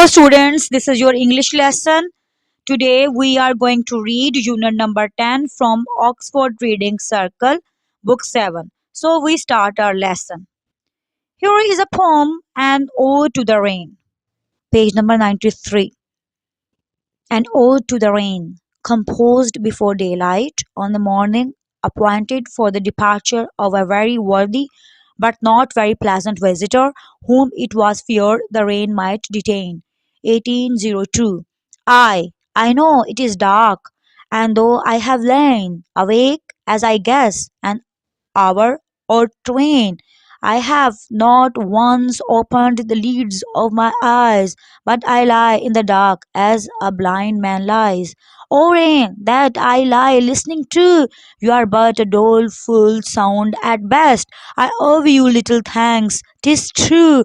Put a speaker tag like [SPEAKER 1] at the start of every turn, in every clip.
[SPEAKER 1] Hello, students. This is your English lesson. Today, we are going to read unit number 10 from Oxford Reading Circle, book 7. So, we start our lesson. Here is a poem, An Ode to the Rain, page number 93. An Ode to the Rain, composed before daylight on the morning appointed for the departure of a very worthy but not very pleasant visitor, whom it was feared the rain might detain. 1802. I know it is dark, and though I have lain awake, as I guess, an hour or twain, I have not once opened the lids of my eyes, but I lie in the dark as a blind man lies. O rain, that I lie listening to, you are but a doleful sound at best. I owe you little thanks, 'tis true,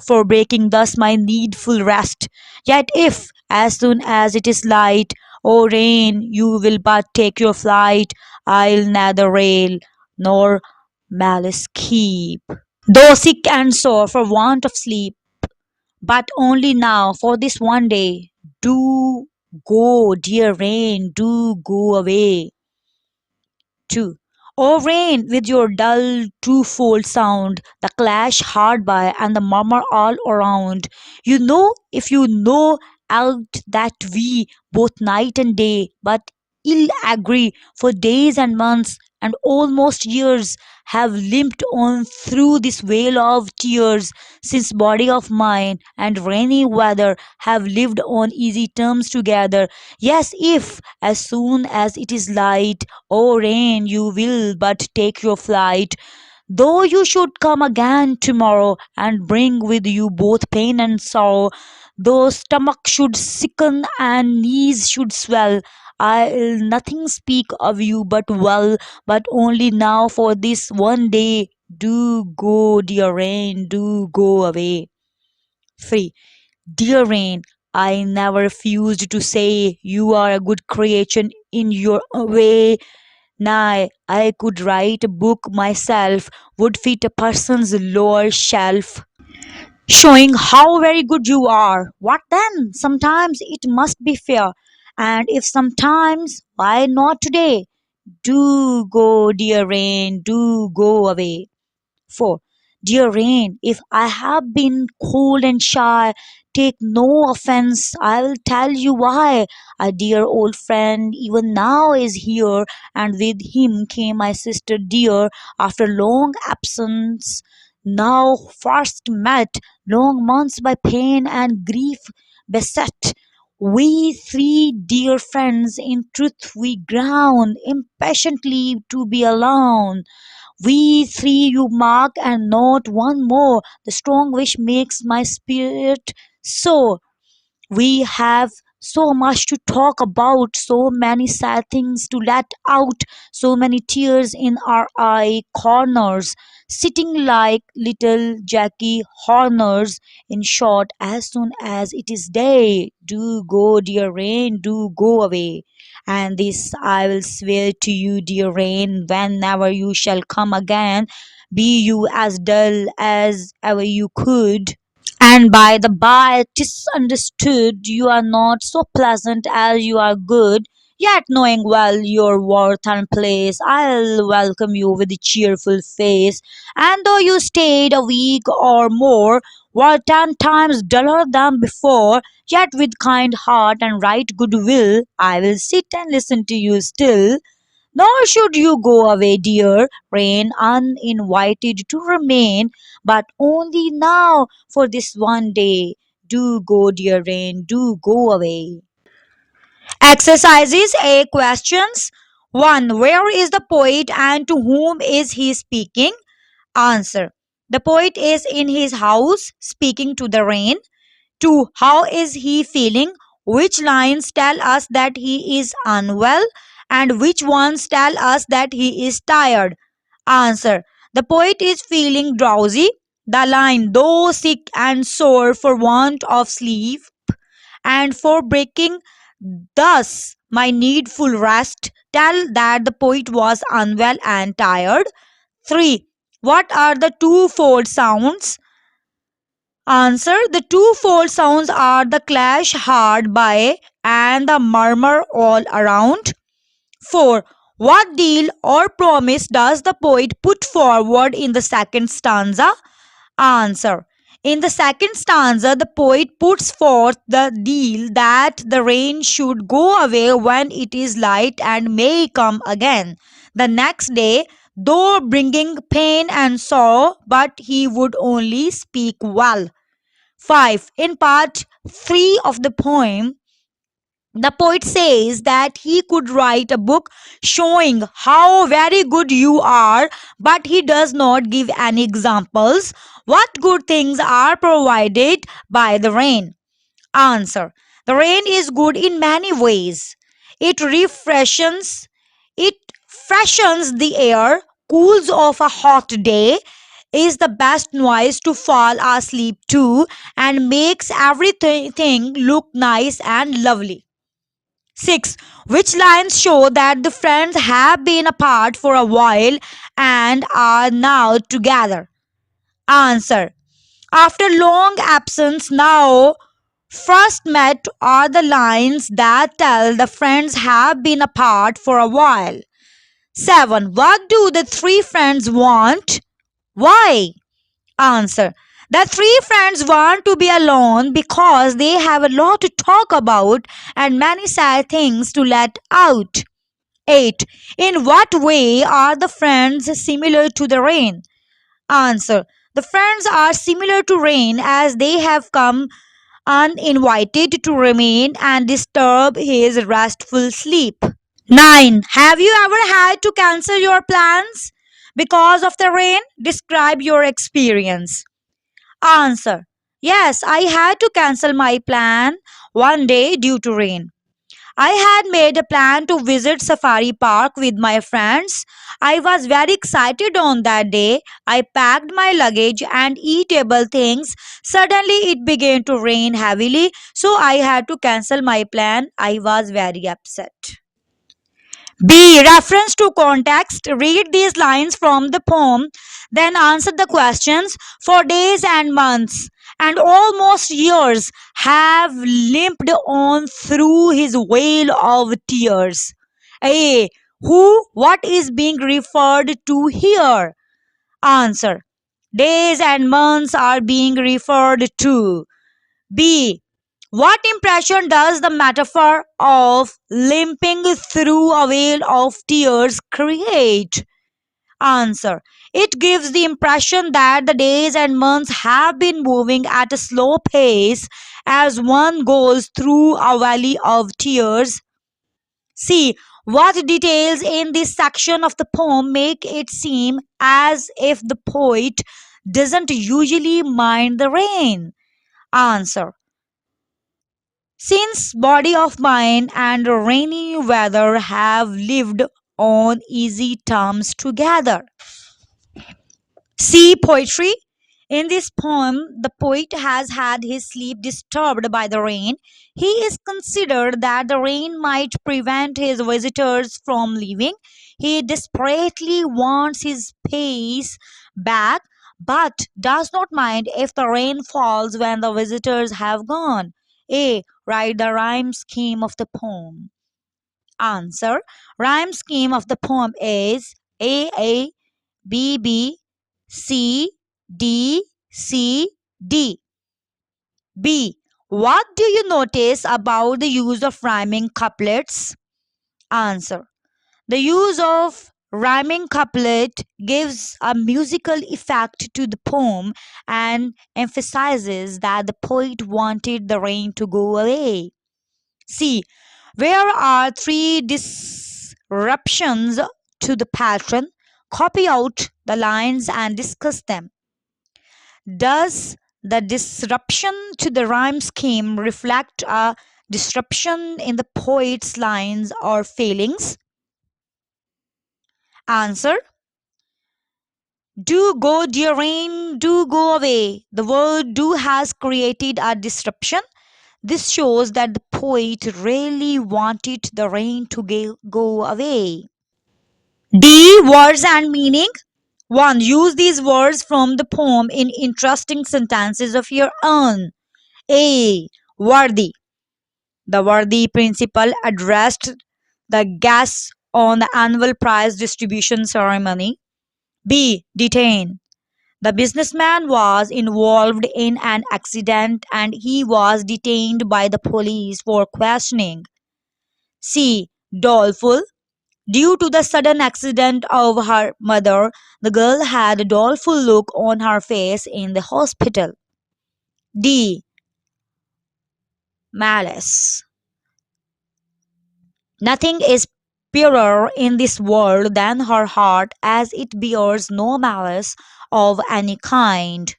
[SPEAKER 1] for breaking thus my needful rest. Yet if, as soon as it is light, O rain, you will but take your flight, I'll neither rail nor malice keep. Though sick and sore for want of sleep, but only now for this one day, do go, dear rain, do go away. 2. O rain, with your dull twofold sound, the clash hard by and the murmur all around, you know, if you know out that we, both night and day, but ill agree, for days and months and almost years, have limped on through this vale of tears, since body of mine and rainy weather have lived on easy terms together. Yes, if, as soon as it is light, O rain, you will but take your flight, though you should come again tomorrow and bring with you both pain and sorrow, though stomach should sicken and knees should swell, I'll nothing speak of you but well, but only now for this one day, do go, dear rain, do go away. 3. Dear rain, I never refused to say you are a good creation in your way. Nay, I could write a book myself, would fit a person's lower shelf, showing how very good you are. What then? Sometimes it must be fair. And if sometimes, why not today? Do go, dear rain, do go away. 4. Dear Rain, if I have been cold and shy, take no offense. I will tell you why. A dear old friend even now is here, and with him came my sister dear after long absence. Now first met, long months by pain and grief beset. We three dear friends, in truth, we ground impatiently to be alone. We three you mark, and not one more. The strong wish makes my spirit so. We have so much to talk about, so many sad things to let out, so many tears in our eye corners, sitting like little Jackie Horners. In short, as soon as it is day, do go, dear rain, do go away. And this I will swear to you, dear rain, whenever you shall come again, be you as dull as ever you could. And by the by, 'tis understood you are not so pleasant as you are good. Yet, knowing well your worth and place, I'll welcome you with a cheerful face. And though you stayed a week or more, were 10 times duller than before, yet with kind heart and right good will, I will sit and listen to you still. Nor should you go away, dear rain, uninvited to remain, but only now for this one day. Do go, dear rain, do go away. Exercises A questions. 1. Where is the poet and to whom is he speaking? Answer. The poet is in his house speaking to the rain. 2. How is he feeling? Which lines tell us that he is unwell and which ones tell us that he is tired? Answer. The poet is feeling drowsy. The line, though sick and sore for want of sleep and for breaking thus my needful rest, tell that the poet was unwell and tired. 3. What are the twofold sounds? Answer. The two fold sounds are the clash hard by and the murmur all around. 4. What deal or promise does the poet put forward in the second stanza? Answer. In the second stanza, the poet puts forth the deal that the rain should go away when it is light and may come again the next day, though bringing pain and sorrow, but he would only speak well. 5. In part 3 of the poem, the poet says that he could write a book showing how very good you are, but he does not give any examples. What good things are provided by the rain? Answer. The rain is good in many ways. It refreshes, it freshens the air, cools off a hot day, is the best noise to fall asleep to, and makes everything look nice and lovely. 6. Which lines show that the friends have been apart for a while and are now together? Answer. After long absence, now first met are the lines that tell the friends have been apart for a while. 7. What do the three friends want? Why? Answer. The three friends want to be alone because they have a lot to talk about and many sad things to let out. 8. In what way are the friends similar to the rain? Answer. The friends are similar to rain as they have come uninvited to remain and disturb his restful sleep. 9. Have you ever had to cancel your plans because of the rain? Describe your experience. Answer. Yes, I had to cancel my plan one day due to rain. I had made a plan to visit Safari Park with my friends. I was very excited on that day. I packed my luggage and eatable things. Suddenly it began to rain heavily, so I had to cancel my plan. I was very upset. B. Reference to context. Read these lines from the poem, then answer the questions. For days and months and almost years have limped on through his vale of tears. A. Who, what is being referred to here? Answer. Days and months are being referred to. B. What impression does the metaphor of limping through a vale of tears create? Answer. It gives the impression that the days and months have been moving at a slow pace as one goes through a valley of tears. C. What details in this section of the poem make it seem as if the poet doesn't usually mind the rain? Answer. Since body of mine and rainy weather have lived on easy terms together. See poetry. In this poem, the poet has had his sleep disturbed by the rain. He is considered that the rain might prevent his visitors from leaving. He desperately wants his pace back, but does not mind if the rain falls when the visitors have gone. A. Write the rhyme scheme of the poem. Answer. Rhyme scheme of the poem is A B B C D C D. B. What do you notice about the use of rhyming couplets? Answer. The use of rhyming couplet gives a musical effect to the poem and emphasizes that the poet wanted the rain to go away. C. Where are three disruptions to the pattern? Copy out the lines and discuss them. Does the disruption to the rhyme scheme reflect a disruption in the poet's lines or feelings? Answer. Do go, dear rain, do go away. The word do has created a disruption. This shows that the poet really wanted the rain to go away. D. Words and meaning. 1. Use these words from the poem in interesting sentences of your own. A. Worthy. The worthy principal addressed the guests on the annual prize distribution ceremony. B. Detain. The businessman was involved in an accident and he was detained by the police for questioning. C. Doleful. Due to the sudden accident of her mother, the girl had a doleful look on her face in the hospital. D. Malice. Nothing is purer in this world than her heart, as it bears no malice of any kind.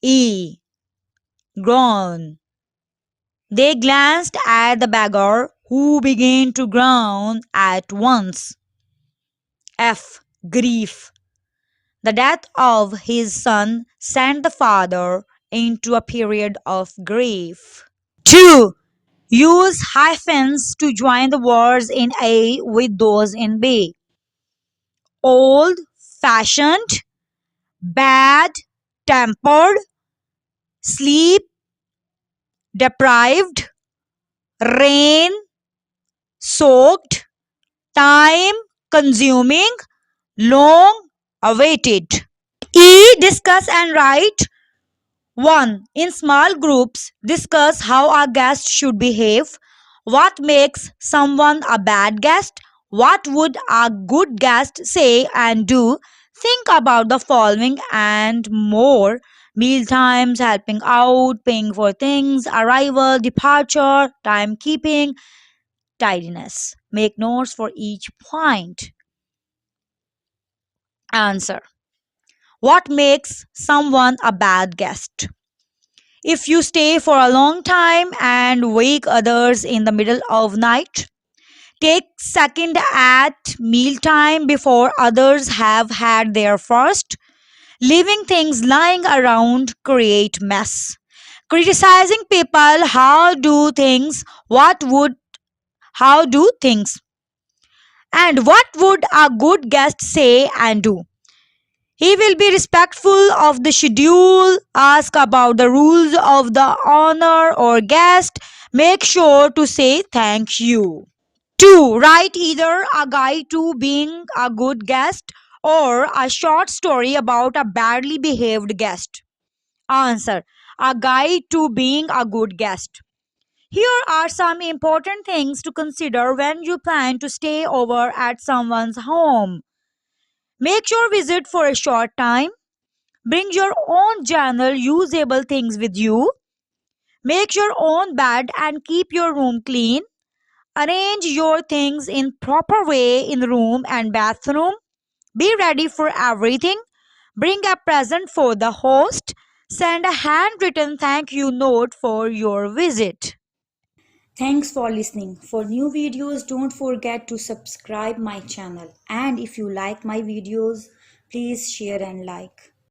[SPEAKER 1] E. Groan. They glanced at the beggar, who began to groan at once. F. Grief. The death of his son sent the father into a period of grief. 2. Use hyphens to join the words in A with those in B. Old fashioned, bad tempered, sleep deprived, rain soaked, time consuming, long awaited. E. Discuss and write. 1. In small groups, discuss how a guest should behave. What makes someone a bad guest? What would a good guest say and do? Think about the following and more: meal times, helping out, paying for things, arrival, departure, timekeeping, tidiness. Make notes for each point. Answer. What makes someone a bad guest? If you stay for a long time and wake others in the middle of night, take second at mealtime before others have had their first, leaving things lying around create mess. Criticizing people, how do things, and what would a good guest say and do? He will be respectful of the schedule, ask about the rules of the honor or guest, make sure to say thank you. 2. Write either a guide to being a good guest or a short story about a badly behaved guest. Answer. A guide to being a good guest. Here are some important things to consider when you plan to stay over at someone's home. Make your visit for a short time. Bring your own journal, usable things with you. Make your own bed and keep your room clean. Arrange your things in proper way in room and bathroom. Be ready for everything. Bring a present for the host. Send a handwritten thank you note for your visit. Thanks for listening. For new videos, don't forget to subscribe my channel. And if you like my videos, please share and like.